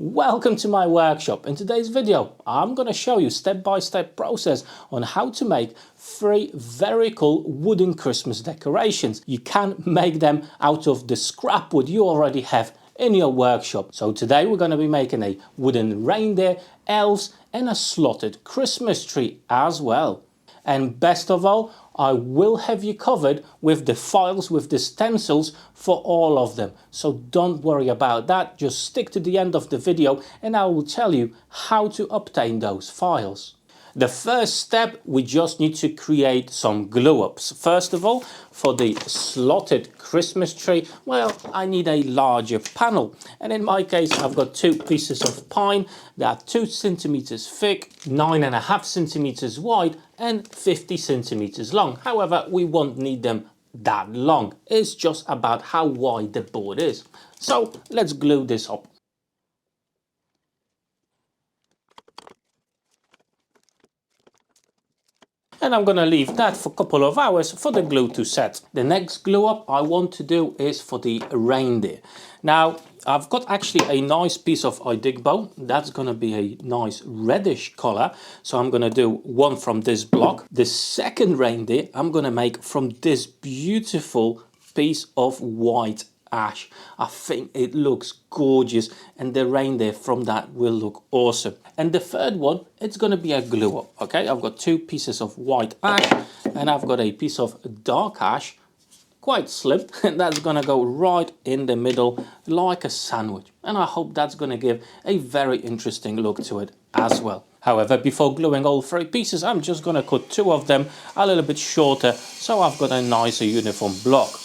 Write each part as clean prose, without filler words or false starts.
Welcome to my workshop. In today's video, I'm going to show you step-by-step process on how to make 3 very cool wooden Christmas decorations. You can make them out of the scrap wood you already have in your workshop. So today we're going to be making a wooden reindeer, elves and a slotted Christmas tree as well. And best of all, I will have you covered with the files, with the stencils for all of them. So don't worry about that, just stick to the end of the video and I will tell you how to obtain those files. The first step, we just need to create some glue-ups. First of all, for the slotted Christmas tree, well, I need a larger panel. And in my case, I've got 2 pieces of pine that are 2 centimeters thick, 9.5 centimeters wide, and 50 centimeters long. However, we won't need them that long. It's just about how wide the board is. So let's glue this up. And I'm going to leave that for a couple of hours for the glue to set. The next glue up I want to do is for the reindeer. Now I've got actually a nice piece of bow. That's going to be a nice reddish color. So I'm going to do one from this block. The second reindeer I'm going to make from this beautiful piece of white ash. I think it looks gorgeous and the reindeer from that will look awesome. And the third one, it's going to be a glue up. Okay, I've got 2 pieces of white ash and I've got a piece of dark ash, quite slim, and that's going to go right in the middle like a sandwich. And I hope that's going to give a very interesting look to it as well. However, before gluing all 3 pieces, I'm just going to cut 2 of them a little bit shorter so I've got a nicer uniform block.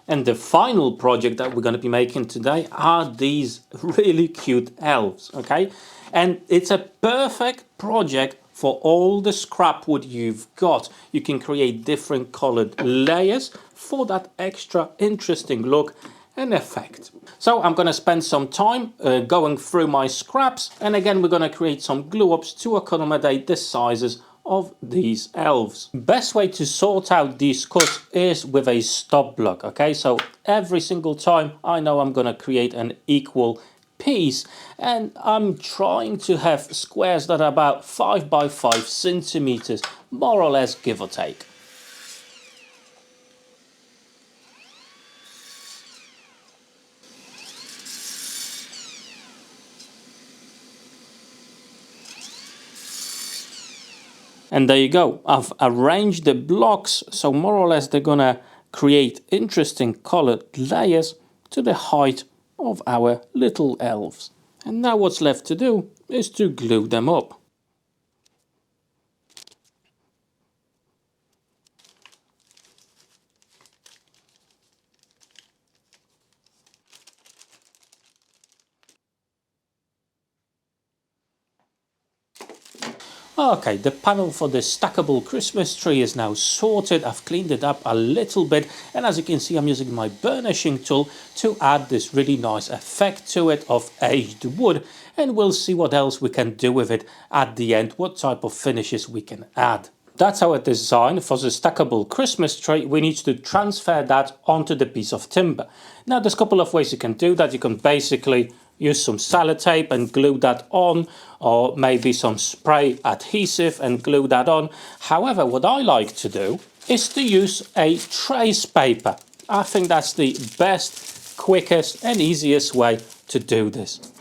And the final project that we're going to be making today are these really cute elves, okay? And it's a perfect project for all the scrap wood you've got. You can create different colored layers for that extra interesting look and effect. So I'm going to spend some time going through my scraps, and again we're going to create some glue ups to accommodate the sizes of these elves. Best way to sort out these cuts is with a stop block. Okay, so every single time I know I'm going to create an equal piece, and I'm trying to have squares that are about 5 by 5 centimeters, more or less, give or take. And there you go. I've arranged the blocks so more or less they're gonna create interesting colored layers to the height of our little elves. And now what's left to do is to glue them up. Okay, the panel for the stackable Christmas tree is now sorted. I've cleaned it up a little bit, and as you can see I'm using my burnishing tool to add this really nice effect to it of aged wood, and we'll see what else we can do with it at the end, what type of finishes we can add. That's our design for the stackable Christmas tree. We need to transfer that onto the piece of timber. Now there's a couple of ways you can do that. You can basically use some sellotape and glue that on, or maybe some spray adhesive and glue that on. However, what I like to do is to use a trace paper. I think that's the best, quickest and easiest way to do this.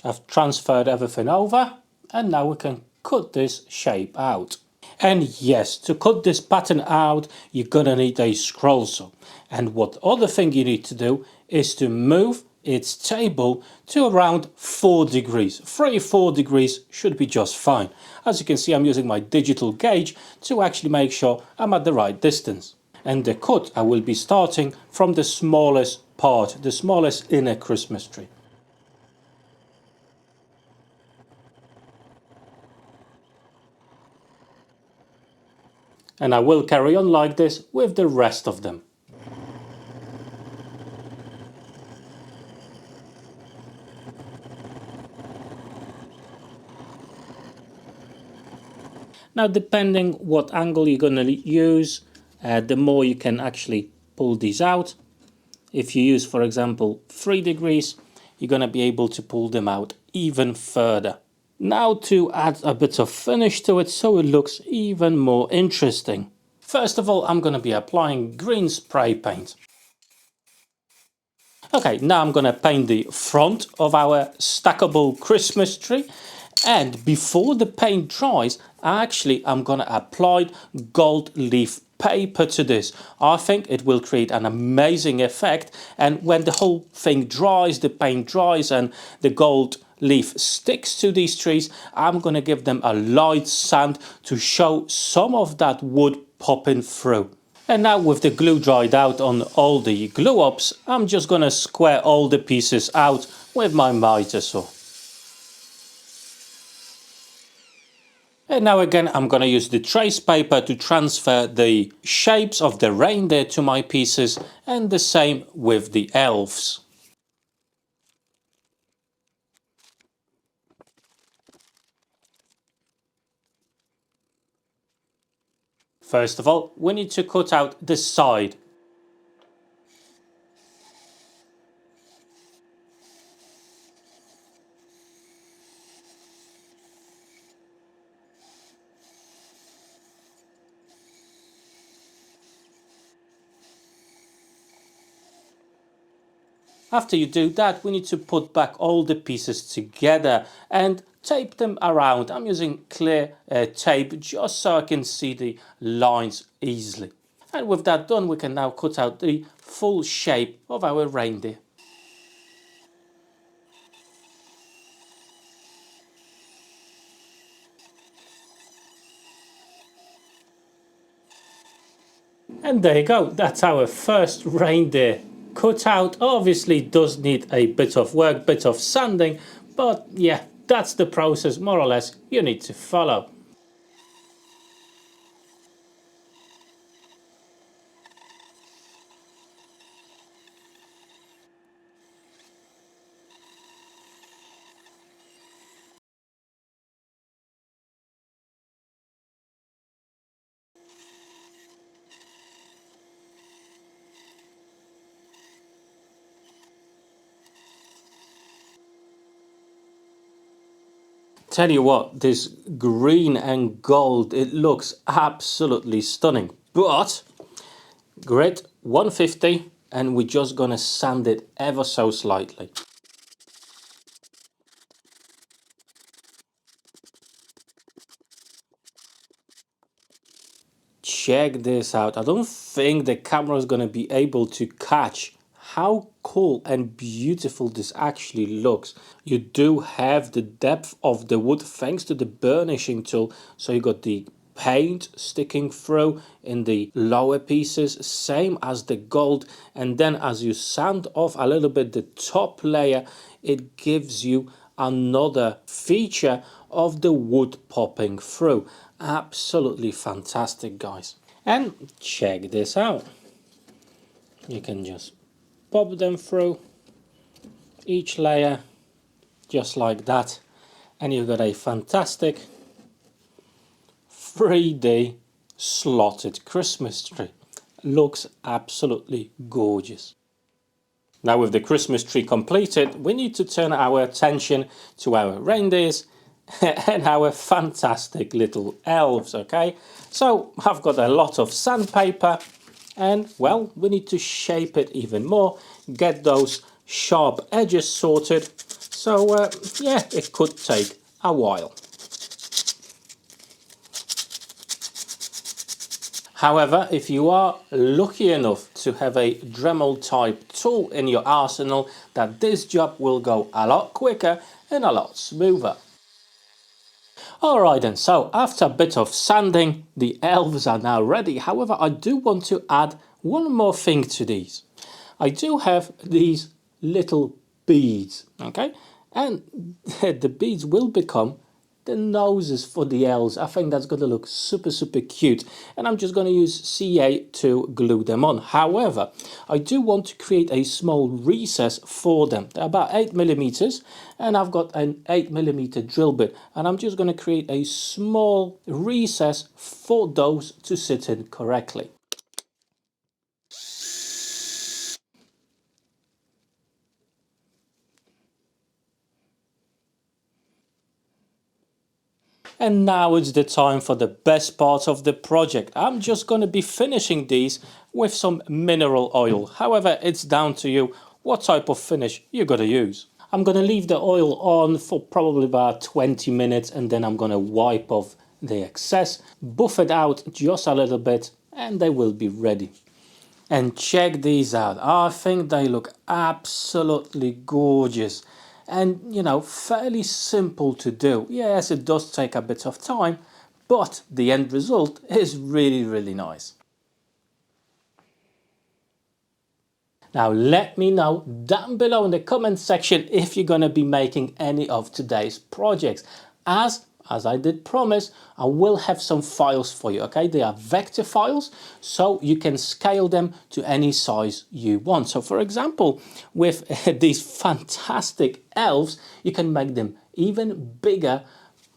I've transferred everything over and now we can cut this shape out. And yes, to cut this pattern out, you're gonna need a scroll saw. And what other thing you need to do is to move its table to around 4 degrees. 3-4 degrees should be just fine. As you can see, I'm using my digital gauge to actually make sure I'm at the right distance. And the cut, I will be starting from the smallest part, the smallest inner Christmas tree. And I will carry on like this with the rest of them. Now, depending what angle you're going to use, the more you can actually pull these out. If you use, for example, 3 degrees, you're going to be able to pull them out even further. Now to add a bit of finish to it so it looks even more interesting. First of all, I'm going to be applying green spray paint. Okay, now I'm going to paint the front of our stackable Christmas tree. And before the paint dries, I'm going to apply gold leaf paper to this. I think it will create an amazing effect, and when the whole thing dries, the paint dries and the gold leaf sticks to these trees, I'm going to give them a light sand to show some of that wood popping through. And now with the glue dried out on all the glue ups, I'm just going to square all the pieces out with my miter saw. And now again, I'm going to use the trace paper to transfer the shapes of the reindeer to my pieces, and the same with the elves. First of all, we need to cut out the side. After you do that, we need to put back all the pieces together and tape them around. I'm using clear tape just so I can see the lines easily. And with that done, we can now cut out the full shape of our reindeer. And there you go, that's our first reindeer cut out. Obviously does need a bit of work, bit of sanding, but yeah, that's the process more or less you need to follow. Tell you what, this green and gold, it looks absolutely stunning. But grit 150, and we're just gonna sand it ever so slightly. Check this out. I don't think the camera is gonna be able to catch how cool and beautiful this actually looks. You do have the depth of the wood thanks to the burnishing tool, so you got the paint sticking through in the lower pieces, same as the gold, and then as you sand off a little bit the top layer, it gives you another feature of the wood popping through. Absolutely fantastic, guys. And check this out, you can just pop them through each layer just like that, and you've got a fantastic 3D slotted Christmas tree. Looks absolutely gorgeous. Now with the Christmas tree completed, we need to turn our attention to our reindeers and our fantastic little elves, okay? So I've got a lot of sandpaper, and well, we need to shape it even more, get those sharp edges sorted. So yeah, it could take a while. However, if you are lucky enough to have a Dremel type tool in your arsenal, that this job will go a lot quicker and a lot smoother. Alright then, so after a bit of sanding, the elves are now ready. However, I do want to add one more thing to these. I do have these little beads, okay? And the beads will become the noses for the elves. I think that's going to look super, super cute. And I'm just going to use CA to glue them on. However, I do want to create a small recess for them. They're about 8mm, and I've got an 8mm drill bit. And I'm just going to create a small recess for those to sit in correctly. And now it's the time for the best part of the project. I'm just going to be finishing these with some mineral oil. However, it's down to you what type of finish you're going to use. I'm going to leave the oil on for probably about 20 minutes and then I'm going to wipe off the excess, buff it out just a little bit, and they will be ready. And check these out. I think they look absolutely gorgeous. And, you know, fairly simple to do. Yes, it does take a bit of time, but the end result is really, really nice. Now let me know down below in the comment section if you're going to be making any of today's projects. As I did promise, I will have some files for you, okay? They are vector files, so you can scale them to any size you want. So for example, with these fantastic elves, you can make them even bigger,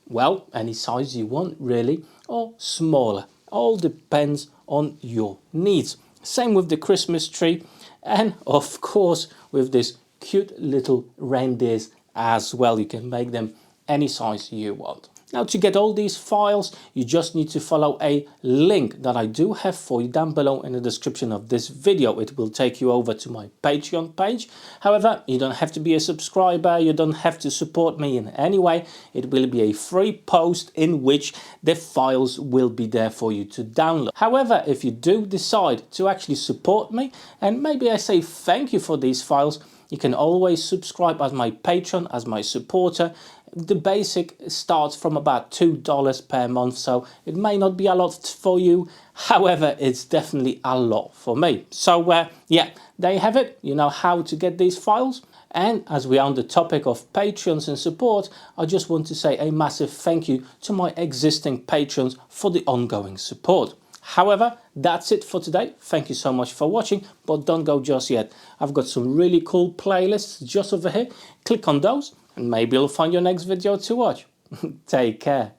well, any size you want really, or smaller. All depends on your needs. Same with the Christmas tree, and of course with this cute little reindeers as well. You can make them any size you want. Now to get all these files, you just need to follow a link that I do have for you down below in the description of this video. It will take you over to my Patreon page. However, you don't have to be a subscriber, you don't have to support me in any way. It will be a free post in which the files will be there for you to download. However, if you do decide to actually support me, and maybe I say thank you for these files, you can always subscribe as my patron, as my supporter. The basic starts from about $2 per month, so it may not be a lot for you. However, it's definitely a lot for me. So yeah, there you have it. You know how to get these files. And as we are on the topic of patrons and support, I just want to say a massive thank you to my existing patrons for the ongoing support. However, that's it for today. Thank you so much for watching, but don't go just yet. I've got some really cool playlists just over here. Click on those and maybe you'll find your next video to watch. Take care.